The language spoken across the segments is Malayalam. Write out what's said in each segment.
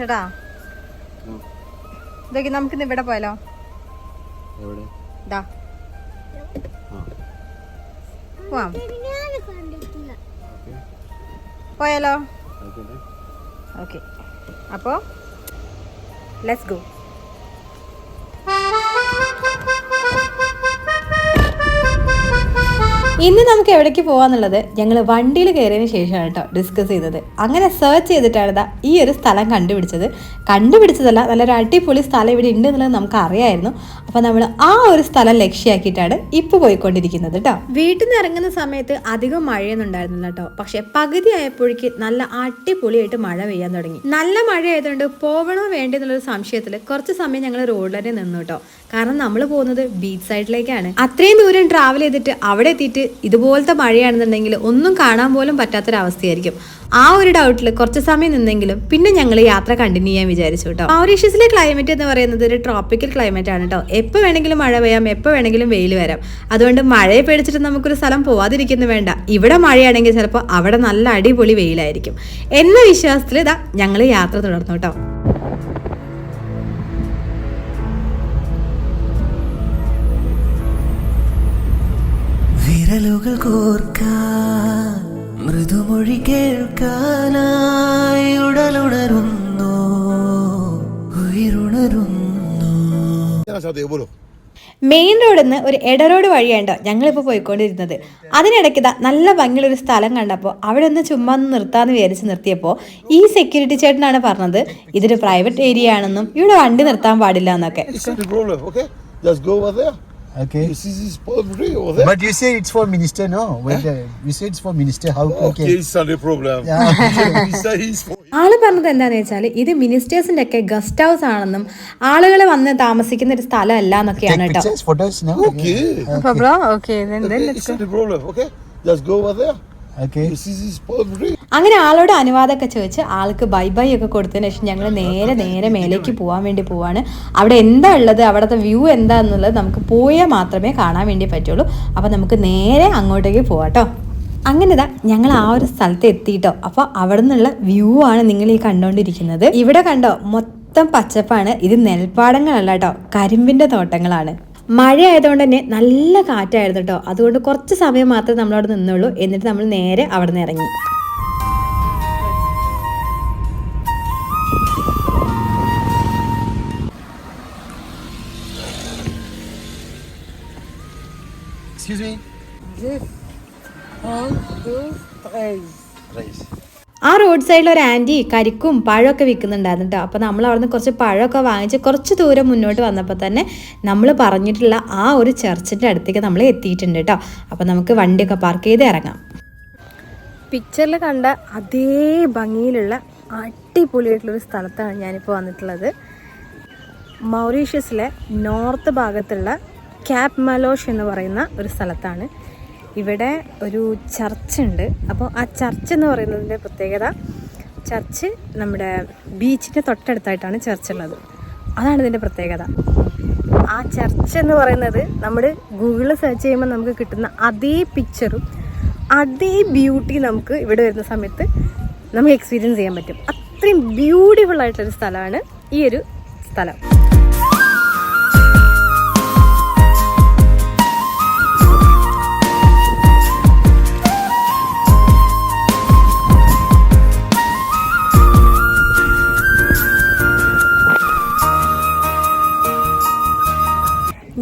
ചേട്ടാ ഇതൊക്കെ നമുക്കിന്ന് ഇവിടെ പോയാലോ? പോവാം, പോയാലോ? ഓക്കെ, അപ്പോ ലെറ്റ്സ് ഗോ. ഇന്ന് നമുക്ക് എവിടേക്ക് പോകാന്നുള്ളത് ഞങ്ങൾ വണ്ടിയിൽ കയറിയതിന് ശേഷമാണ് കേട്ടോ ഡിസ്കസ് ചെയ്തത്. അങ്ങനെ സെർച്ച് ചെയ്തിട്ടാണ് ഈ ഒരു സ്ഥലം കണ്ടുപിടിച്ചതല്ല, നല്ലൊരു അടിപൊളി സ്ഥലം ഇവിടെ ഉണ്ട് എന്നുള്ളത് നമുക്ക് അറിയായിരുന്നു. അപ്പോൾ നമ്മൾ ആ ഒരു സ്ഥലം ലക്ഷ്യമാക്കിയിട്ടാണ് ഇപ്പോൾ പോയിക്കൊണ്ടിരിക്കുന്നത് കേട്ടോ. വീട്ടിൽ നിന്ന് ഇറങ്ങുന്ന സമയത്ത് അധികം മഴയൊന്നും ഉണ്ടായിരുന്നില്ല കേട്ടോ. പക്ഷെ പകുതി ആയപ്പോഴേക്ക് നല്ല അടിപൊളിയായിട്ട് മഴ പെയ്യാൻ തുടങ്ങി. നല്ല മഴ ആയതുകൊണ്ട് പോകണോ വേണ്ടേ എന്നുള്ളൊരു സംശയത്തിൽ കുറച്ച് സമയം ഞങ്ങൾ റോഡിൽ തന്നെ നിന്നു കേട്ടോ. കാരണം നമ്മൾ പോകുന്നത് ബീച്ച് സൈഡിലേക്കാണ്. അത്രയും ദൂരം ട്രാവൽ ചെയ്തിട്ട് അവിടെ എത്തിയിട്ട് ഇതുപോലത്തെ മഴയാണെന്നുണ്ടെങ്കിൽ ഒന്നും കാണാൻ പോലും പറ്റാത്തൊരവസ്ഥയായിരിക്കും. ആ ഒരു ഡൗട്ടിൽ കുറച്ച് സമയം നിന്നെങ്കിലും പിന്നെ ഞങ്ങൾ യാത്ര കണ്ടിന്യൂ ചെയ്യാൻ വിചാരിച്ചു കേട്ടോ. മൗറീഷ്യസിലെ ക്ലൈമറ്റ് എന്ന് പറയുന്നത് ഒരു ട്രോപ്പിക്കൽ ക്ലൈമറ്റ് ആണ് കേട്ടോ. എപ്പോൾ വേണമെങ്കിലും മഴ പെയ്യാം, എപ്പോൾ വേണമെങ്കിലും വെയിൽ വരാം. അതുകൊണ്ട് മഴയെ പേടിച്ചിട്ട് നമുക്കൊരു സ്ഥലം പോവാതിരിക്കുന്നു വേണ്ട. ഇവിടെ മഴയാണെങ്കിൽ ചിലപ്പോൾ അവിടെ നല്ല അടിപൊളി വെയിലായിരിക്കും എന്ന വിശ്വാസത്തിൽ ഇതാ ഞങ്ങൾ യാത്ര തുടർന്നു കേട്ടോ. വിരലുകൾ കോർക്കാൻ മൃദുമൊഴി കേൾക്കാനായി ഉടലുണരുന്നു, ഉയരുണരുന്നു. മെയിൻ റോഡിൽ നിന്ന് ഒരു ഇട റോഡ് വഴിയാണ്ടോ ഞങ്ങളിപ്പോൾ പോയിക്കൊണ്ടിരുന്നത്. അതിനിടയ്ക്ക് നല്ല ഭംഗിയുള്ള ഒരു സ്ഥലം കണ്ടപ്പോൾ അവിടെ ഒന്ന് ചുമ്മാ ഒന്ന് നിർത്താമെന്ന് വിചാരിച്ച് നിർത്തിയപ്പോൾ ഈ സെക്യൂരിറ്റി ചേട്ടനാണ് പറഞ്ഞത് ഇതൊരു പ്രൈവറ്റ് ഏരിയ ആണെന്നും ഇവിടെ വണ്ടി നിർത്താൻ പാടില്ല എന്നൊക്കെ. Okay. You see this palm tree over there? But you say it's for minister, no? You say it's for minister. How okay, it's not a problem. ആള് പറഞ്ഞത് എന്താന്ന് വെച്ചാൽ ഇത് മിനിസ്റ്റേഴ്സിന്റെ ഒക്കെ ഗസ്റ്റ് ഹൗസ് ആണെന്നും ആളുകൾ വന്ന് താമസിക്കുന്ന ഒരു സ്ഥലം അല്ല എന്നൊക്കെയാണ് കേട്ടോ. അങ്ങനെ ആളോട് അനുവാദമൊക്കെ ചോദിച്ച് ആൾക്ക് ബൈ ബൈ ഒക്കെ കൊടുത്തതിന് ശേഷം ഞങ്ങൾ നേരെ മേലേക്ക് പോകാൻ വേണ്ടി പോവാണ്. അവിടെ എന്താ ഉള്ളത്, അവിടുത്തെ വ്യൂ എന്താന്നുള്ളത് നമുക്ക് പോയാൽ മാത്രമേ കാണാൻ വേണ്ടി പറ്റുള്ളൂ. അപ്പൊ നമുക്ക് നേരെ അങ്ങോട്ടേക്ക് പോവാട്ടോ. അങ്ങനെ ഞങ്ങൾ ആ ഒരു സ്ഥലത്ത് എത്തിയിട്ടോ. അപ്പോൾ അവിടെ നിന്നുള്ള വ്യൂ ആണ് നിങ്ങൾ ഈ കണ്ടുകൊണ്ടിരിക്കുന്നത്. ഇവിടെ കണ്ടോ മൊത്തം പച്ചപ്പാണ്. ഇത് നെൽപ്പാടങ്ങളല്ല കേട്ടോ, കരിമ്പിന്റെ തോട്ടങ്ങളാണ്. മഴ ആയതുകൊണ്ട് തന്നെ നല്ല കാറ്റായിരുന്നു കേട്ടോ. അതുകൊണ്ട് കുറച്ച് സമയം മാത്രമേ നമ്മളവിടെ നിന്നുള്ളൂ. എന്നിട്ട് നമ്മൾ നേരെ അവിടെ നിന്ന് ഇറങ്ങി. Excuse me. ആ റോഡ് സൈഡിൽ ഒരു ആൻറ്റി കരിക്കും പഴമൊക്കെ വിൽക്കുന്നുണ്ടായിരുന്നു കേട്ടോ. അപ്പോൾ നമ്മൾ അവിടെ നിന്ന് കുറച്ച് പഴമൊക്കെ വാങ്ങിച്ച് കുറച്ച് ദൂരം മുന്നോട്ട് വന്നപ്പോൾ തന്നെ നമ്മൾ പറഞ്ഞിട്ടുള്ള ആ ഒരു ചർച്ചിൻ്റെ അടുത്തേക്ക് നമ്മൾ എത്തിയിട്ടുണ്ട് കേട്ടോ. അപ്പോൾ നമുക്ക് വണ്ടിയൊക്കെ പാർക്ക് ചെയ്ത് ഇറങ്ങാം. പിക്ചറിൽ കണ്ട അതേ ഭംഗിയിലുള്ള അടിപൊളിയായിട്ടുള്ളൊരു സ്ഥലത്താണ് ഞാനിപ്പോൾ വന്നിട്ടുള്ളത്. മൗറീഷ്യസിലെ നോർത്ത് ഭാഗത്തുള്ള ക്യാപ് മലോഷ് എന്ന് പറയുന്ന ഒരു സ്ഥലത്താണ്. ഇവിടെ ഒരു ചർച്ചുണ്ട്. അപ്പോൾ ആ ചർച്ച് എന്ന് പറയുന്നതിൻ്റെ പ്രത്യേകത, ചർച്ച് നമ്മുടെ ബീച്ചിൻ്റെ തൊട്ടടുത്തായിട്ടാണ് ചർച്ചുള്ളത്. അതാണ് ഇതിൻ്റെ പ്രത്യേകത. ആ ചർച്ച് എന്ന് പറയുന്നത് നമ്മൾ ഗൂഗിളിൽ സെർച്ച് ചെയ്യുമ്പോൾ നമുക്ക് കിട്ടുന്ന അതേ പിക്ചറും അതേ ബ്യൂട്ടി നമുക്ക് ഇവിടെ വരുന്ന സമയത്ത് നമുക്ക് എക്സ്പീരിയൻസ് ചെയ്യാൻ പറ്റും. അത്രയും ബ്യൂട്ടിഫുൾ ആയിട്ടൊരു സ്ഥലമാണ് ഈ ഒരു സ്ഥലം.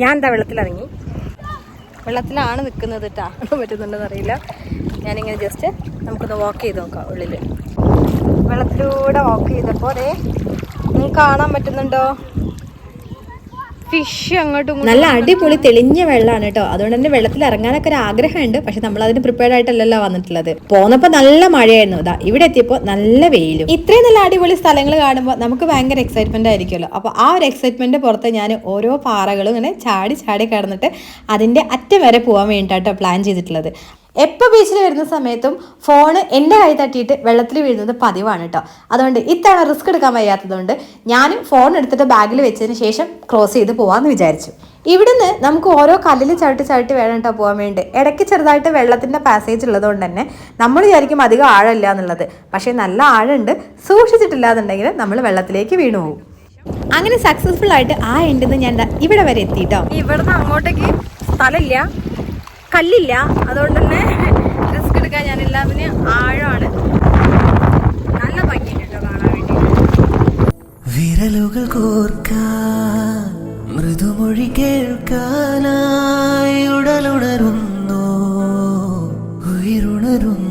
ഞാൻ എന്താ വെള്ളത്തിലിറങ്ങി, വെള്ളത്തിലാണ് നിൽക്കുന്നത് കേട്ടോ. പറ്റുന്നുണ്ടെന്ന് അറിയില്ല. ഞാനിങ്ങനെ ജസ്റ്റ് നമുക്കൊന്ന് വാക്ക് ചെയ്ത് നോക്കാം. ഉള്ളിൽ വെള്ളത്തിലൂടെ വാക്ക് ചെയ്തപ്പോൾ നിങ്ങൾക്ക് കാണാൻ പറ്റുന്നുണ്ടോ ഫിഷ് അങ്ങോട്ടും. നല്ല അടിപൊളി തെളിഞ്ഞ വെള്ളമാണ് കേട്ടോ. അതുകൊണ്ട് തന്നെ വെള്ളത്തിൽ ഇറങ്ങാനൊക്കെ ഒരു ആഗ്രഹമുണ്ട്. പക്ഷെ നമ്മൾ അതിന് പ്രിപ്പയർഡ് ആയിട്ടല്ലല്ലോ വന്നിട്ടുള്ളത്. പോന്നപ്പോൾ നല്ല മഴയായിരുന്നു. ഇവിടെ എത്തിയപ്പോൾ നല്ല വെയിലും. ഇത്രയും നല്ല അടിപൊളി സ്ഥലങ്ങൾ കാണുമ്പോൾ നമുക്ക് ഭയങ്കര എക്സൈറ്റ്മെന്റ് ആയിരിക്കുമല്ലോ. അപ്പോൾ ആ ഒരു എക്സൈറ്റ്മെന്റ് പുറത്ത് ഞാൻ ഓരോ പാറകളും ഇങ്ങനെ ചാടി കിടന്നിട്ട് അതിന്റെ അറ്റം വരെ പോകാൻ വേണ്ടിയിട്ടോ പ്ലാൻ ചെയ്തിട്ടുള്ളത്. എപ്പോൾ ബീച്ചിൽ വരുന്ന സമയത്തും ഫോണ് എൻ്റെ കൈ തട്ടിയിട്ട് വെള്ളത്തിൽ വീഴുന്നത് പതിവാണ് കേട്ടോ. അതുകൊണ്ട് ഇത്തവണ റിസ്ക് എടുക്കാൻ വയ്യാത്തതുകൊണ്ട് ഞാനും ഫോൺ എടുത്തിട്ട് ബാഗിൽ വെച്ചതിന് ശേഷം ക്രോസ് ചെയ്ത് പോകാമെന്ന് വിചാരിച്ചു. ഇവിടുന്ന് നമുക്ക് ഓരോ കല്ലിൽ ചവിട്ടി വേണം കേട്ടോ പോകാൻ വേണ്ടി. ഇടയ്ക്ക് ചെറുതായിട്ട് വെള്ളത്തിൻ്റെ പാസേജ് ഉള്ളതുകൊണ്ട് തന്നെ നമ്മൾ വിചാരിക്കും അധികം ആഴമില്ല എന്നുള്ളത്. പക്ഷേ നല്ല ആഴമുണ്ട്. സൂക്ഷിച്ചിട്ടില്ല എന്നുണ്ടെങ്കിൽ നമ്മൾ വെള്ളത്തിലേക്ക് വീണു പോകും. അങ്ങനെ സക്സസ്ഫുൾ ആയിട്ട് ആ എൻഡിൽ നിന്ന് ഞാൻ ഇവിടെ വരെ എത്തിയിട്ടോ. ഇവിടുന്ന് അങ്ങോട്ടേക്ക് സ്ഥലമില്ല, കല്ലില്ല, അതുകൊണ്ട് തന്നെ റിസ്ക് എടുക്കാൻ ഞാനില്ല. പിന്നെ ആഴമാണ്, നല്ല ഭംഗിയുണ്ട് കേട്ടോ കാണാൻ വേണ്ടി. വിരലുകൾ കോർക്കാൻ മൃദുമൊഴി കേൾക്കാനായി ഉടലുണരുന്നു, ഉയരുണരുന്നു.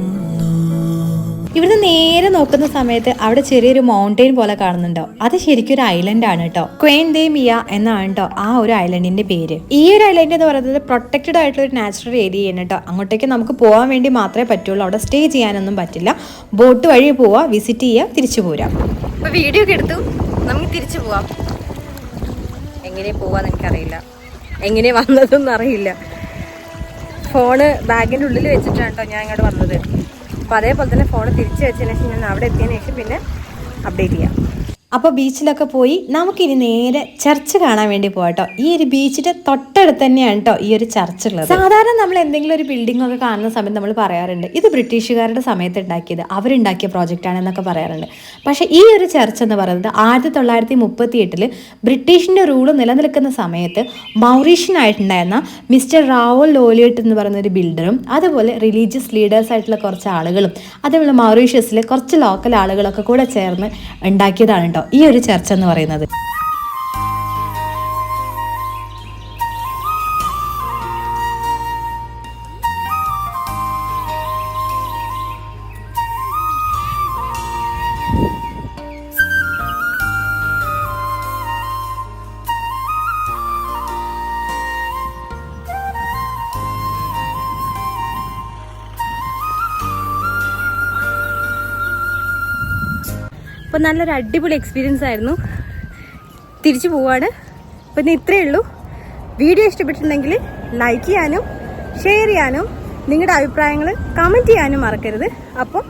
ഇവിടുന്ന് നേരെ നോക്കുന്ന സമയത്ത് അവിടെ ചെറിയൊരു മൗണ്ടെയിൻ പോലെ കാണുന്നുണ്ടോ? അത് ശരിക്കും ഒരു ഐലൻഡ് ആണ് കേട്ടോ. ക്വേൻ ദേ മിയ എന്നാണ് കേട്ടോ ആ ഒരു ഐലൻഡിന്റെ പേര്. ഈ ഒരു ഐലൻഡ് എന്ന് പറയുന്നത് പ്രൊട്ടക്റ്റഡ് ആയിട്ടുള്ള ഒരു നാച്ചുറൽ ഏരിയയാണ് കേട്ടോ. അങ്ങോട്ടേക്ക് നമുക്ക് പോകാൻ വേണ്ടി മാത്രമേ പറ്റുള്ളൂ. അവിടെ സ്റ്റേ ചെയ്യാനൊന്നും പറ്റില്ല. ബോട്ട് വഴി പോവാ, വിസിറ്റ് ചെയ്യുക, തിരിച്ചു പോരാം. ഇപ്പൊ വീഡിയോ ഒക്കെ എടുത്തു, നമുക്ക് തിരിച്ചു പോവാം. എങ്ങനെ പോവാന്ന് എനിക്കറിയില്ല, എങ്ങനെ വന്നതെന്ന് അറിയില്ല. ഫോണ് ബാഗിൻ്റെ ഉള്ളിൽ വെച്ചിട്ടാണ് കേട്ടോ ഞാൻ ഇങ്ങോട്ട് വന്നത്. അപ്പോൾ അതേപോലെ തന്നെ ഫോൺ തിരിച്ചു വെച്ചതിന് ശേഷം ഞാൻ അവിടെ എത്തിയതിന് ശേഷം പിന്നെ അപ്ഡേറ്റ് ചെയ്യാം. അപ്പോൾ ബീച്ചിലൊക്കെ പോയി നമുക്കിനി നേരെ ചർച്ച് കാണാൻ വേണ്ടി പോകട്ടോ. ഈ ഒരു ബീച്ചിന്റെ തൊട്ടടുത്ത് തന്നെയാണ് കേട്ടോ ഈ ഒരു ചർച്ച് ഉള്ളത്. സാധാരണ നമ്മൾ എന്തെങ്കിലും ഒരു ബിൽഡിംഗ് ഒക്കെ കാണുന്ന സമയത്ത് നമ്മൾ പറയാറുണ്ട് ഇത് ബ്രിട്ടീഷുകാരുടെ സമയത്ത് ഉണ്ടാക്കിയത്, അവരുണ്ടാക്കിയ പ്രോജക്റ്റാണ് എന്നൊക്കെ പറയാറുണ്ട്. പക്ഷേ ഈ ഒരു ചർച്ച് എന്ന് പറയുന്നത് 1938 ബ്രിട്ടീഷിന്റെ റൂള് നിലനിൽക്കുന്ന സമയത്ത് മൗറീഷ്യൻ ആയിട്ടുണ്ടായിരുന്ന മിസ്റ്റർ റാവൽ ലോലിയട്ട് എന്ന് പറയുന്ന ഒരു ബിൽഡറും അതുപോലെ റിലീജിയസ് ലീഡേഴ്സ് ആയിട്ടുള്ള കുറച്ച് ആളുകളും അതേപോലെ മൗറീഷ്യസിലെ കുറച്ച് ലോക്കൽ ആളുകളൊക്കെ കൂടെ ചേർന്ന് ഉണ്ടാക്കിയതാണ് ഈ ഒരു ചർച്ച് എന്ന് പറയുന്നത്. അപ്പോൾ നല്ലൊരു അടിപൊളി എക്സ്പീരിയൻസ് ആയിരുന്നു. തിരിച്ചു പോവാണ്. അപ്പോൾ ഇന്ന് ഇത്രയേ ഉള്ളൂ. വീഡിയോ ഇഷ്ടപ്പെട്ടിട്ടുണ്ടെങ്കിൽ ലൈക്ക് ചെയ്യാനും ഷെയർ ചെയ്യാനും നിങ്ങളുടെ അഭിപ്രായങ്ങൾ കമൻറ്റ് ചെയ്യാനും മറക്കരുത്. അപ്പോൾ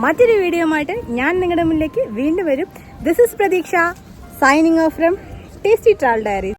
മറ്റൊരു വീഡിയോയുമായിട്ട് ഞാൻ നിങ്ങളുടെ മുന്നിലേക്ക് വീണ്ടും വരും. ദിസ് ഇസ് പ്രതീക്ഷ signing off from tasty travel diaries.